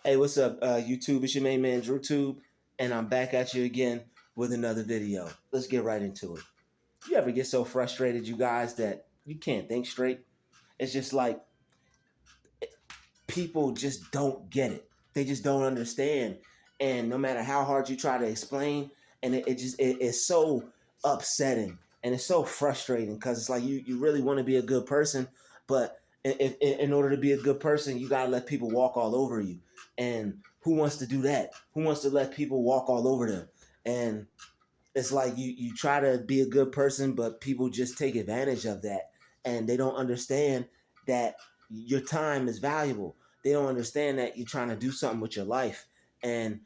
Hey, what's up, YouTube? It's your main man, Druuill, and I'm back at you again with another video. Let's get right into it. You ever get so frustrated, you guys, that you can't think straight? It's just like people just don't get it. They just don't understand. And no matter how hard you try to explain, and it's so upsetting and it's so frustrating because it's like you really want to be a good person, but in order to be a good person, you gotta let people walk all over you. And who wants to do that? Who wants to let people walk all over them? And it's like you try to be a good person, but people just take advantage of that, and they don't understand that your time is valuable. They don't understand that you're trying to do something with your life, and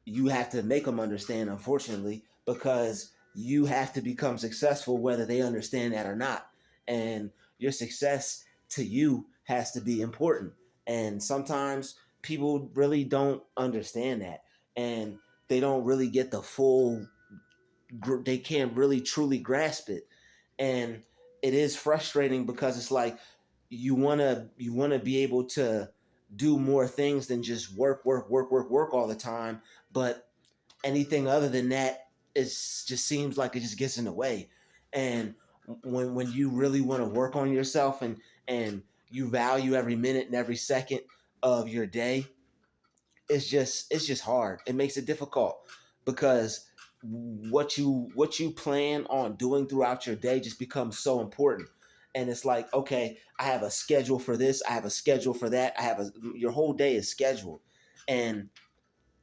you have to make them understand, unfortunately, because you have to become successful whether they understand that or not. And your success to you has to be important. And sometimes people really don't understand that, and they don't really get the full, they can't really truly grasp it. And it is frustrating because it's like you want to be able to do more things than just work all the time, but anything other than that is just seems like it just gets in the way. And when you really want to work on yourself, and you value every minute and every second of your day, it's just hard. It makes it difficult because what you plan on doing throughout your day just becomes so important. And it's like, okay, I have a schedule for this, I have a schedule for that, your whole day is scheduled. And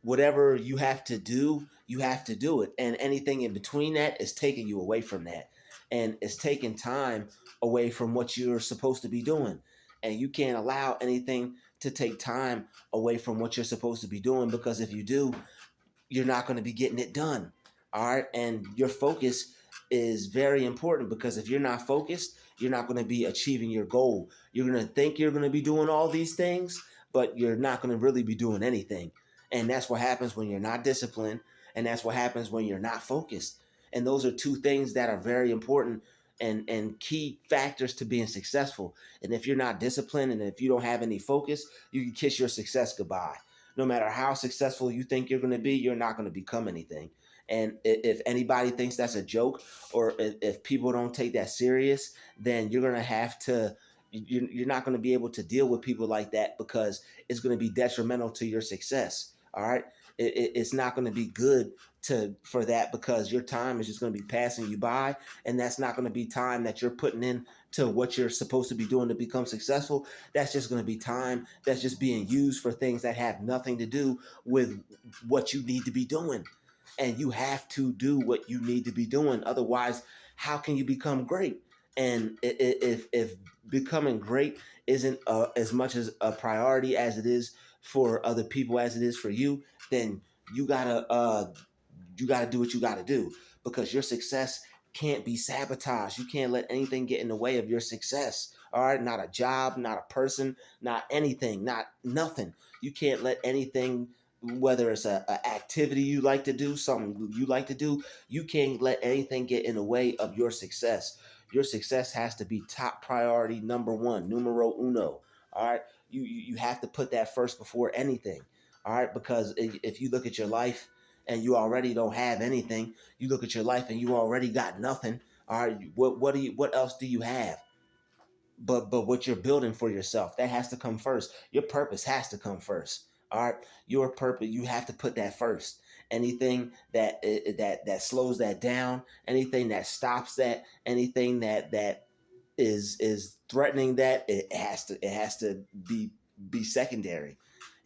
whatever you have to do, you have to do it. And anything in between that is taking you away from that. And it's taking time away from what you're supposed to be doing. And you can't allow anything to take time away from what you're supposed to be doing, because if you do, you're not going to be getting it done. All right. And your focus is very important, because if you're not focused, you're not going to be achieving your goal. You're going to think you're going to be doing all these things, but you're not going to really be doing anything. And that's what happens when you're not disciplined. And that's what happens when you're not focused. And those are two things that are very important and key factors to being successful. And if you're not disciplined and if you don't have any focus, you can kiss your success goodbye. No matter how successful you think you're going to be, you're not going to become anything. And if anybody thinks that's a joke, or if people don't take that serious, then you're going to have to, you're not going to be able to deal with people like that, because it's going to be detrimental to your success. All right. It's not going to be good for that, because your time is just going to be passing you by, and that's not going to be time that you're putting in to what you're supposed to be doing to become successful. That's just going to be time that's just being used for things that have nothing to do with what you need to be doing. And you have to do what you need to be doing. Otherwise, how can you become great? And if becoming great isn't as much as a priority as it is for other people as it is for you, then you gotta you gotta do what you gotta do, because your success can't be sabotaged. You can't let anything get in the way of your success. All right, not a job, not a person, not anything, not nothing. You can't let anything, whether it's a activity you like to do, something you like to do, you can't let anything get in the way of your success. Your success has to be top priority, number one, numero uno. All right, you have to put that first before anything. All right, because if you look at your life and you already don't have anything, you look at your life and you already got nothing. All right, what else do you have? But what you're building for yourself, that has to come first. Your purpose has to come first. All right, your purpose, you have to put that first. Anything that slows that down, anything that stops that, anything that is threatening that, it has to be secondary.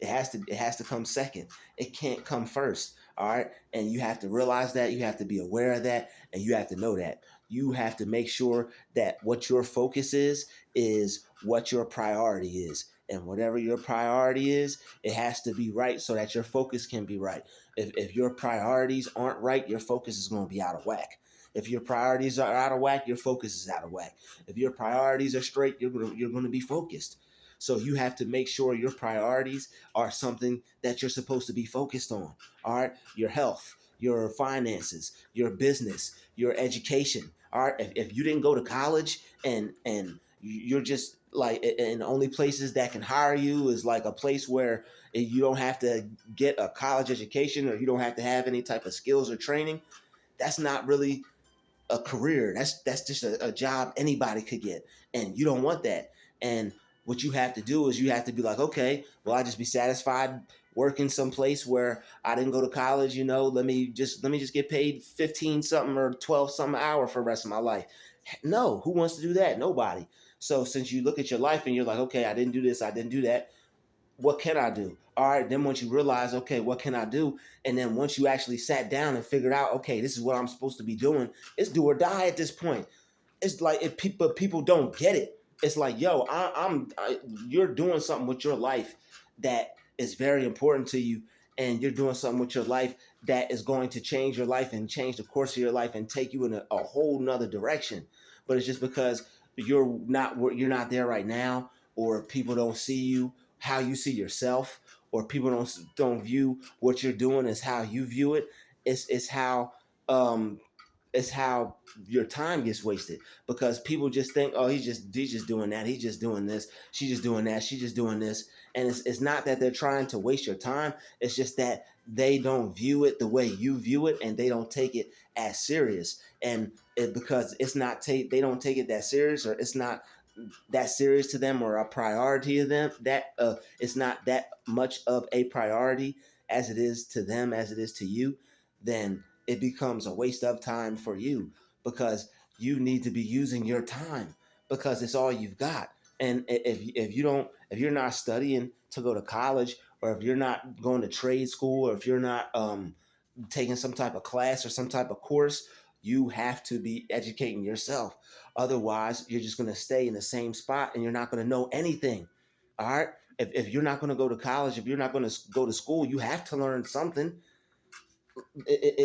It has to come second. It can't come first. All right. And you have to realize that, you have to be aware of that, and you have to know that. You have to make sure that what your focus is what your priority is. And whatever your priority is, it has to be right so that your focus can be right. If your priorities aren't right, your focus is going to be out of whack. If your priorities are out of whack, your focus is out of whack. If your priorities are straight, you're going to be focused. So you have to make sure your priorities are something that you're supposed to be focused on. All right, your health, your finances, your business, your education. All right, if you didn't go to college and you're just like, and the only places that can hire you is like a place where you don't have to get a college education, or you don't have to have any type of skills or training. That's not really a career. That's just a job anybody could get, and you don't want that. And what you have to do is you have to be like, okay, well, I just be satisfied working someplace where I didn't go to college. Let me just get paid 15 something or 12 something an hour for the rest of my life. No, who wants to do that? Nobody. So since you look at your life and you're like, okay, I didn't do this, I didn't do that, what can I do? All right, then once you realize, okay, what can I do? And then once you actually sat down and figured out, okay, this is what I'm supposed to be doing, it's do or die at this point. It's like, if people don't get it, it's like, yo, you're doing something with your life that is very important to you, and you're doing something with your life that is going to change your life and change the course of your life and take you in a whole nother direction. But it's just because you're not there right now, or people don't see you how you see yourself, or people don't view what you're doing as how you view it. It's how um it's how your time gets wasted, because people just think, oh, he's just doing that, he's just doing this, she's just doing that, she's just doing this. And it's not that they're trying to waste your time, it's just that they don't view it the way you view it, and they don't take it as serious. And because they don't take it that serious, or it's not that serious to them, or a priority to them, that it's not that much of a priority as it is to them, as it is to you, then it becomes a waste of time for you, because you need to be using your time, because it's all you've got. And if you're not studying to go to college, or if you're not going to trade school, or if you're not taking some type of class or some type of course, you have to be educating yourself. Otherwise, you're just going to stay in the same spot, and you're not going to know anything. All right. If you're not going to go to college, if you're not going to go to school, you have to learn something.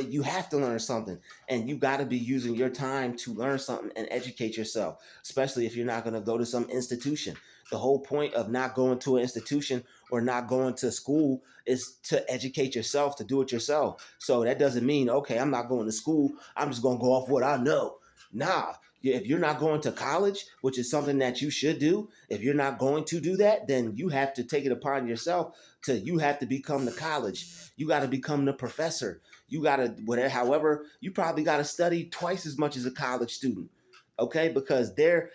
You have to learn something, and you got to be using your time to learn something and educate yourself, especially if you're not going to go to some institution. The whole point of not going to an institution or not going to school is to educate yourself, to do it yourself. So that doesn't mean, okay, I'm not going to school, I'm just going to go off what I know. Nah. If you're not going to college, which is something that you should do, if you're not going to do that, then you have to take it upon yourself you have to become the college. You got to become the professor. You got to, whatever, however, you probably got to study twice as much as a college student. Okay, because their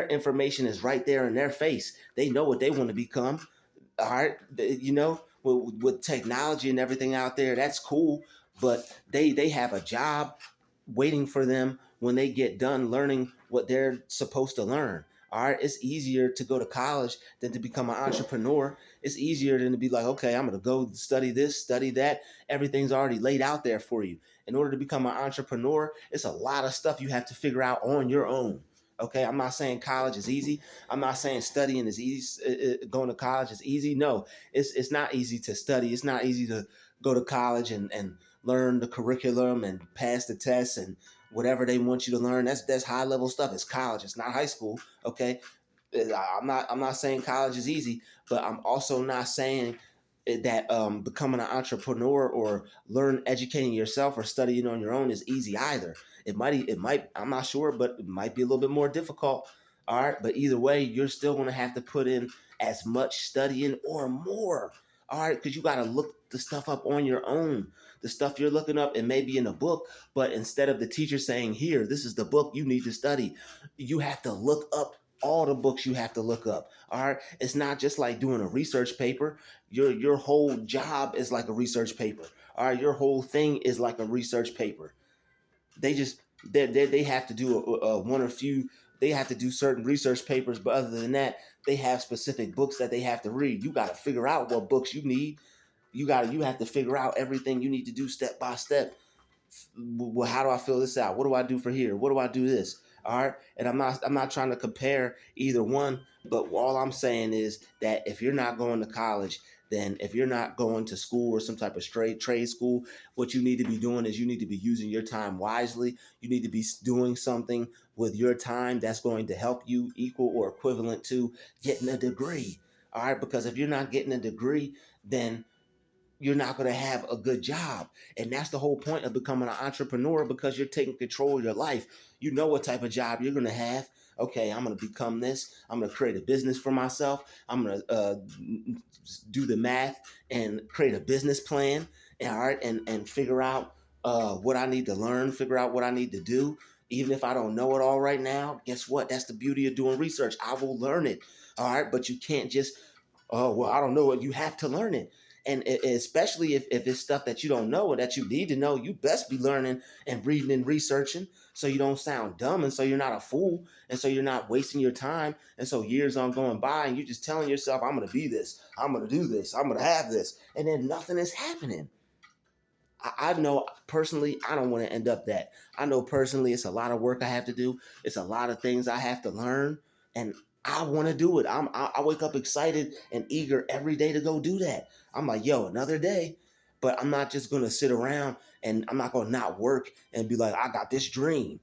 information is right there in their face. They know what they want to become. All right, with technology and everything out there, that's cool. But they have a job waiting for them when they get done learning what they're supposed to learn. All right, it's easier to go to college than to become an entrepreneur. It's easier than to be like, okay, I'm going to go study this, study that. Everything's already laid out there for you. In order to become an entrepreneur, it's a lot of stuff you have to figure out on your own. Okay, I'm not saying college is easy. I'm not saying studying is easy. Going to college is easy. No, it's not easy to study. It's not easy to go to college and learn the curriculum and pass the tests and whatever they want you to learn. That's high level stuff. It's college. It's not high school. Okay, I'm not saying college is easy, but I'm also not saying that becoming an entrepreneur or learn educating yourself or studying on your own is easy either. It might, I'm not sure, but it might be a little bit more difficult. All right, but either way, you're still going to have to put in as much studying or more. All right, because you got to look the stuff up on your own. The stuff you're looking up, it may be in a book, but instead of the teacher saying, here, this is the book you need to study, you have to look up all the books you have to look up. All right, it's not just like doing a research paper. Your whole job is like a research paper. All right, your whole thing is like a research paper. They have to do one or few. They have to do certain research papers, but other than that, they have specific books that they have to read. You got to figure out what books you need. You have to figure out everything you need to do step by step. Well, how do I fill this out? What do I do for here? What do I do this? All right. And I'm not trying to compare either one, but all I'm saying is that if you're not going to college, then if you're not going to school or some type of straight trade school, what you need to be doing is you need to be using your time wisely. You need to be doing something with your time that's going to help you equal or equivalent to getting a degree. All right. Because if you're not getting a degree, then you're not going to have a good job. And that's the whole point of becoming an entrepreneur, because you're taking control of your life. You know what type of job you're going to have. Okay, I'm going to become this. I'm going to create a business for myself. I'm going to do the math and create a business plan. All right, and figure out what I need to learn, figure out what I need to do. Even if I don't know it all right now, guess what? That's the beauty of doing research. I will learn it. All right, but you can't just, oh, well, I don't know it. You have to learn it. And especially if it's stuff that you don't know or that you need to know, you best be learning and reading and researching so you don't sound dumb and so you're not a fool and so you're not wasting your time. And so years on going by and you're just telling yourself, I'm going to be this, I'm going to do this, I'm going to have this. And then nothing is happening. I know personally, I don't want to end up that. I know personally, it's a lot of work I have to do. It's a lot of things I have to learn, and I want to do it. I wake up excited and eager every day to go do that. I'm like, yo, another day. But I'm not just gonna sit around and I'm not gonna not work and be like, I got this dream.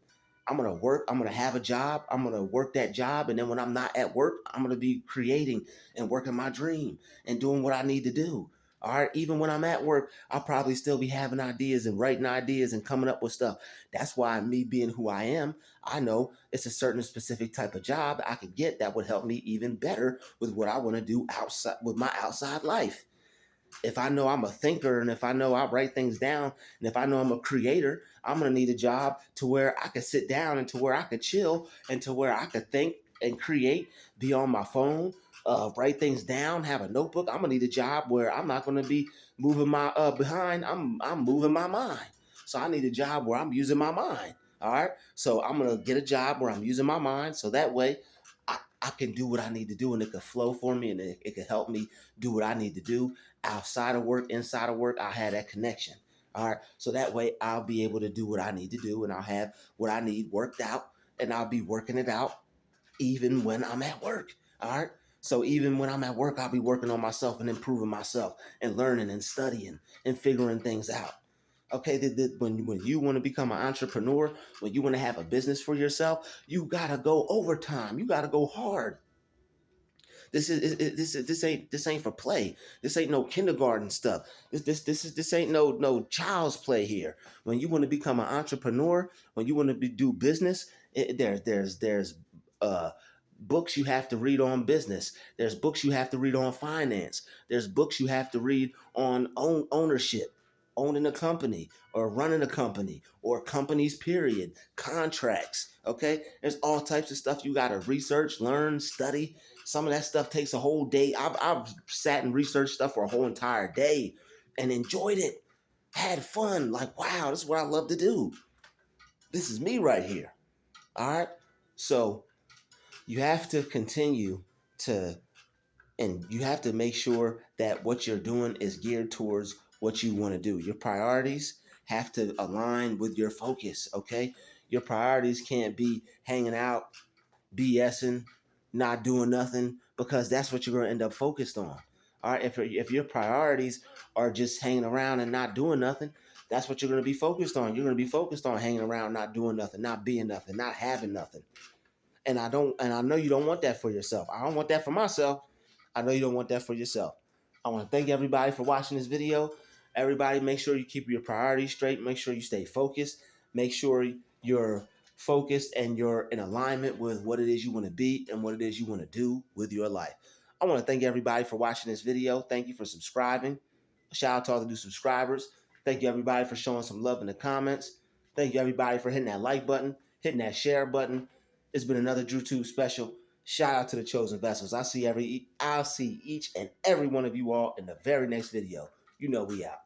I'm gonna work. I'm gonna have a job. I'm gonna work that job, and then when I'm not at work, I'm gonna be creating and working my dream and doing what I need to do. All right, even when I'm at work, I'll probably still be having ideas and writing ideas and coming up with stuff. That's why me being who I am, I know it's a certain specific type of job I could get that would help me even better with what I want to do outside with my outside life. If I know I'm a thinker and if I know I write things down and if I know I'm a creator, I'm gonna need a job to where I could sit down and to where I could chill and to where I could think and create, be on my phone, write things down, have a notebook. I'm gonna need a job where I'm not gonna be moving my behind. I'm moving my mind. So I need a job where I'm using my mind. All right. So I'm gonna get a job where I'm using my mind. So that way I can do what I need to do and it can flow for me and it can help me do what I need to do outside of work, inside of work. I have that connection. All right. So that way I'll be able to do what I need to do and I'll have what I need worked out and I'll be working it out even when I'm at work. All right. So even when I'm at work, I'll be working on myself and improving myself and learning and studying and figuring things out. Okay, when you want to become an entrepreneur, when you want to have a business for yourself, you gotta go overtime. You gotta go hard. This ain't for play. This ain't no kindergarten stuff. This ain't no child's play here. When you want to become an entrepreneur, when you want to do business, there's uh books you have to read on business. There's books you have to read on finance. There's books you have to read on ownership, owning a company or running a company or companies, period, contracts. Okay, there's all types of stuff you got to research, learn, study. Some of that stuff takes a whole day. I've sat and researched stuff for a whole entire day and enjoyed it, had fun. Like, wow, this is what I love to do. This is me right here. All right. So you have to continue to, and you have to make sure that what you're doing is geared towards what you want to do. Your priorities have to align with your focus. Okay. Your priorities can't be hanging out BSing, not doing nothing, because that's what you're going to end up focused on. All right, if your priorities are just hanging around and not doing nothing, that's what you're going to be focused on. You're going to be focused on hanging around, not doing nothing, not being nothing, not having nothing. And I know you don't want that for yourself. I don't want that for myself. I know you don't want that for yourself. I want to thank everybody for watching this video. Everybody, make sure you keep your priorities straight. Make sure you stay focused. Make sure you're focused and you're in alignment with what it is you want to be and what it is you want to do with your life. I want to thank everybody for watching this video. Thank you for subscribing. Shout out to all the new subscribers. Thank you, everybody, for showing some love in the comments. Thank you, everybody, for hitting that like button, hitting that share button. It's been another DrewTube special. Shout out to the chosen vessels. I'll see each and every one of you all in the very next video. You know we out.